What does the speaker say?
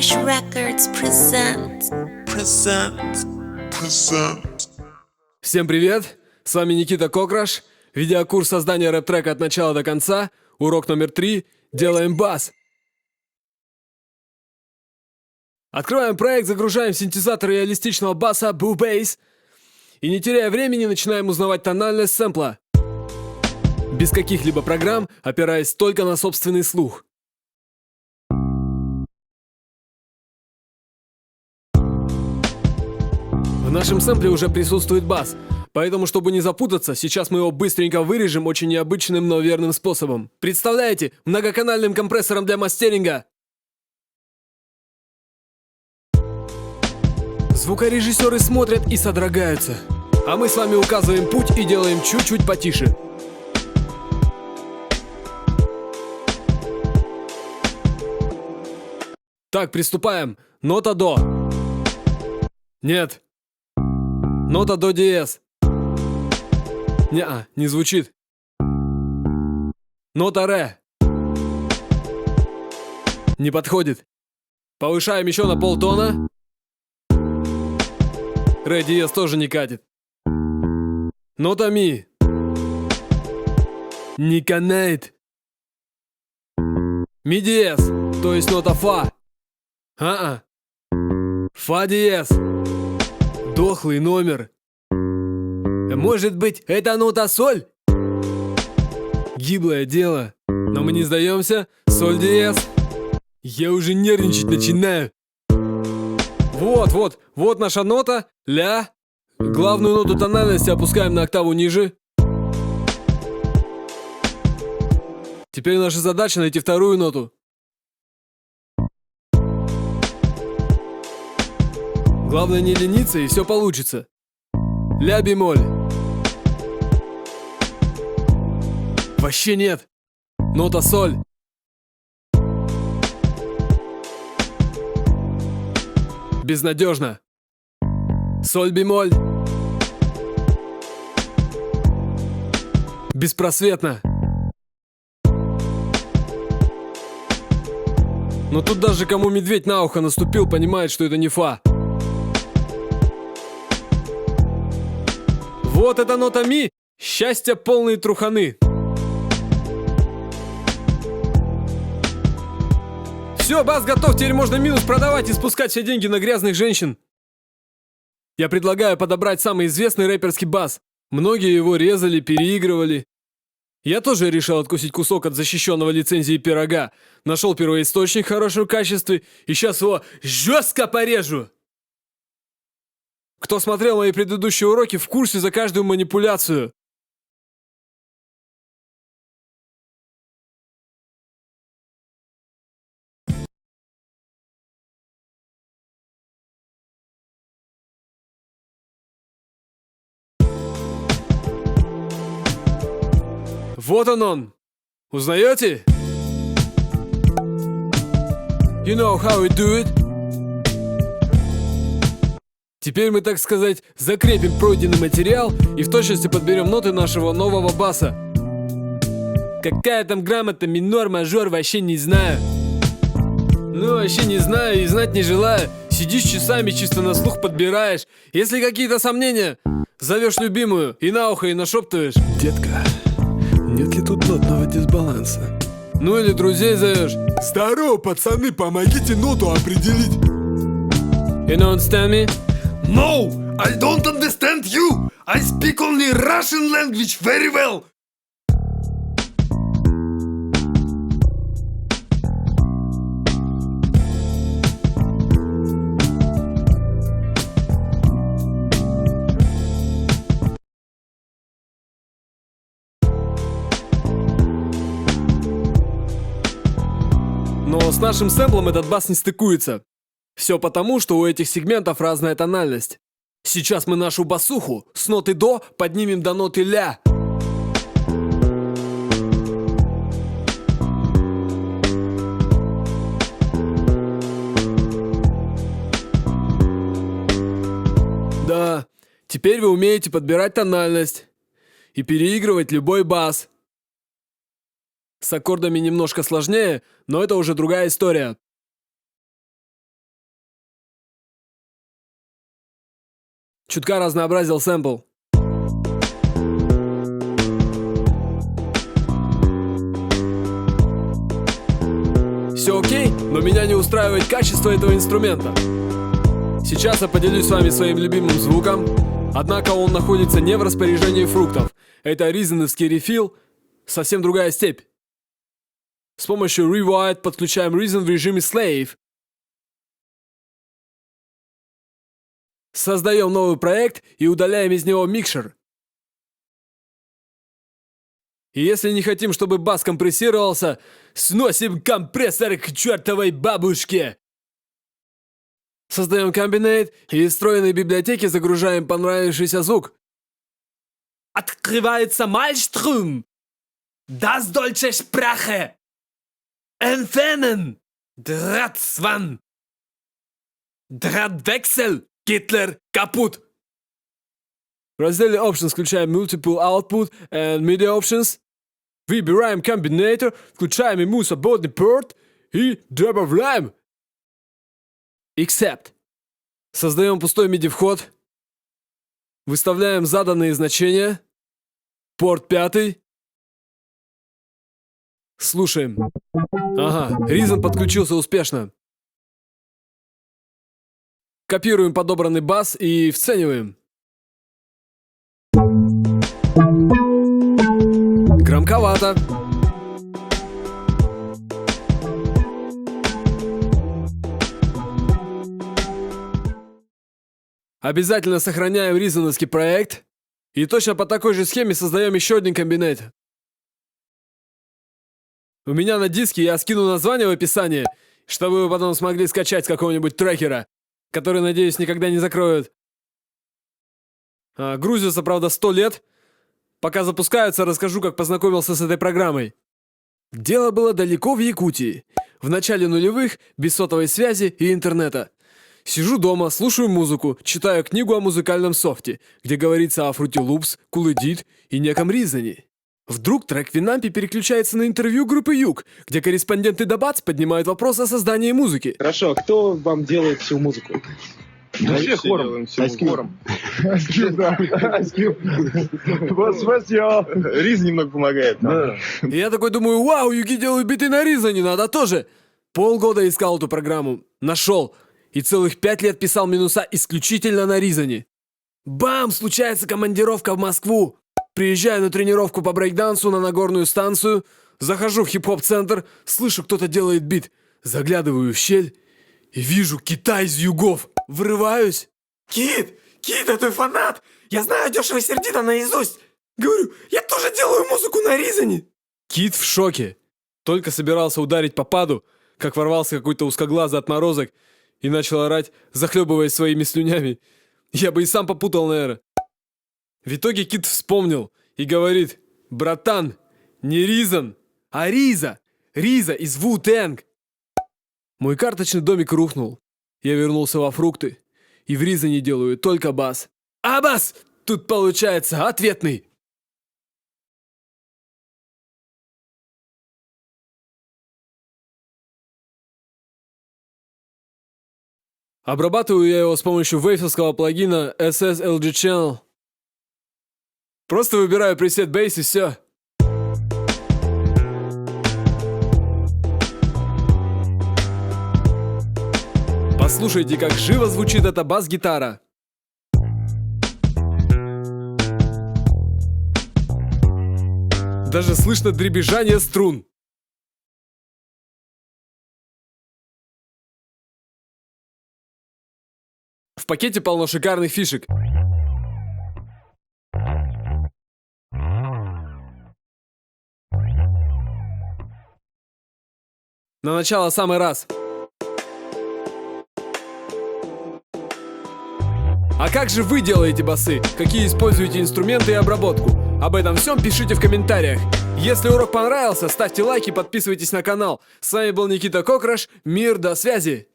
Fresh Records present. Всем привет! С вами Никита Кокраш. Видеокурс создания рэп-трека от начала до конца. Урок номер 3. Делаем бас. Открываем проект, загружаем синтезатор реалистичного баса Boo-Bass. И не теряя времени, начинаем узнавать тональность сэмпла. Без каких-либо программ, опираясь только на собственный слух. В нашем сэмпле уже присутствует бас, поэтому, чтобы не запутаться, сейчас мы его быстренько вырежем очень необычным, но верным способом. Представляете, многоканальным компрессором для мастеринга. Звукорежиссеры смотрят и содрогаются, а мы с вами указываем путь и делаем чуть-чуть потише. Так, приступаем. Нота до. Нет. Нота до диез. Неа, не звучит. Нота ре. Не подходит. Повышаем еще на полтона. Ре диез тоже не катит. Нота ми. Не канает. Ми диез, то есть нота фа. Фа диез. Дохлый номер. Может быть, это нота соль? Гиблое дело. Но мы не сдаемся. Соль диез. Я уже нервничать начинаю. Вот наша нота. Ля. Главную ноту тональности опускаем на октаву ниже. Теперь наша задача найти вторую ноту. Главное не лениться, и все получится. Ля бемоль. Вообще нет. Нота соль. Безнадежно. Соль бемоль. Беспросветно. Но тут даже кому медведь на ухо наступил, понимает, что это не фа. Вот эта нота ми. Счастья полные труханы. Все, бас готов, теперь можно минус продавать и спускать все деньги на грязных женщин. Я предлагаю подобрать самый известный рэперский бас. Многие его резали, переигрывали. Я тоже решил откусить кусок от защищенного лицензией пирога. Нашел первоисточник в хорошем качестве и сейчас его жестко порежу. Кто смотрел мои предыдущие уроки, в курсе за каждую манипуляцию. Вот он. Узнаете? You know how we do it? Теперь мы, так сказать, закрепим пройденный материал и в точности подберем ноты нашего нового баса. Какая там грамота, минор, мажор, вообще не знаю. Ну, вообще не знаю и знать не желаю. Сидишь часами, чисто на слух подбираешь. Если какие-то сомнения, зовешь любимую и на ухо, и нашептываешь. Детка, нет ли тут нотного дисбаланса? Ну или друзей зовешь. Здорово, пацаны, помогите ноту определить. You don't understand me? No, I don't understand you. I speak only Russian language very well. Но с нашим сэмплом этот бас не стыкуется. Все потому, что у этих сегментов разная тональность. Сейчас мы нашу басуху с ноты до поднимем до ноты ля. Да, теперь вы умеете подбирать тональность и переигрывать любой бас. С аккордами немножко сложнее, но это уже другая история. Чутка разнообразил сэмпл. Все окей, но меня не устраивает качество этого инструмента. Сейчас я поделюсь с вами своим любимым звуком, однако он находится не в распоряжении фруктов. Это ризоновский рефил, совсем другая степь. С помощью Rewired подключаем Reason в режиме Slave. Создаем новый проект и удаляем из него микшер. И если не хотим, чтобы бас компрессировался, сносим компрессор к чертовой бабушке. Создаем комбинейт и из встроенной библиотеки загружаем понравившийся звук. Открывается Maelstrom. Das deutsche Sprache. Entfernen. Drahtswann. Drahtwechsel. Гитлер капут. В разделе Options включаем Multiple Output and MIDI Options. Выбираем Combinator, включаем ему свободный порт и добавляем Accept. Создаем пустой MIDI вход. Выставляем заданные значения. Порт 5. Слушаем. Ага, Reason подключился успешно. Копируем подобранный бас и вцениваем. Громковато. Обязательно сохраняем ризоновский проект. И точно по такой же схеме создаем еще один комбинейт. У меня на диске я скину название в описании, чтобы вы потом смогли скачать с какого-нибудь трекера, который, надеюсь, никогда не закроют. Грузится, правда, 100 лет. Пока запускаются, расскажу, как познакомился с этой программой. Дело было далеко в Якутии. В начале нулевых, без сотовой связи и интернета. Сижу дома, слушаю музыку, читаю книгу о музыкальном софте, где говорится о Fruity Loops, Cool Edit и неком Reason. Вдруг трек в Винампе переключается на интервью группы Юг, где корреспонденты Дабац поднимают вопрос о создании музыки. Хорошо, а кто вам делает всю музыку? Мы все хором. Хором. Риз немного помогает. И я такой думаю, вау, Юги делают биты на Reason, надо тоже. Полгода искал эту программу, нашел. И целых 5 лет писал минуса исключительно на Reason. Бам! Случается командировка в Москву. Приезжаю на тренировку по брейкдансу на Нагорную станцию, захожу в хип-хоп-центр, слышу, кто-то делает бит. Заглядываю в щель и вижу Кита из Югов. Врываюсь. Кит, а ты фанат? Я знаю Дешево Сердито наизусть. Говорю, я тоже делаю музыку на Reason. Кит в шоке. Только собирался ударить по паду, как ворвался какой-то узкоглазый отморозок и начал орать, захлебываясь своими слюнями. Я бы и сам попутал, наверное. В итоге Кит вспомнил и говорит, братан, не Reason, а Риза. Риза из Wu-Tang. Мой карточный домик рухнул. Я вернулся во фрукты и в Reason делаю только бас. А бас тут получается ответный. Обрабатываю я его с помощью вейфовского плагина SSLG Channel. Просто выбираю пресет Bass и все. Послушайте, как живо звучит эта бас-гитара. Даже слышно дребезжание струн. В пакете полно шикарных фишек. На начало самый раз. А как же вы делаете басы? Какие используете инструменты и обработку? Об этом всем пишите в комментариях. Если урок понравился, ставьте лайки, подписывайтесь на канал. С вами был Никита Кокраш. Мир, до связи!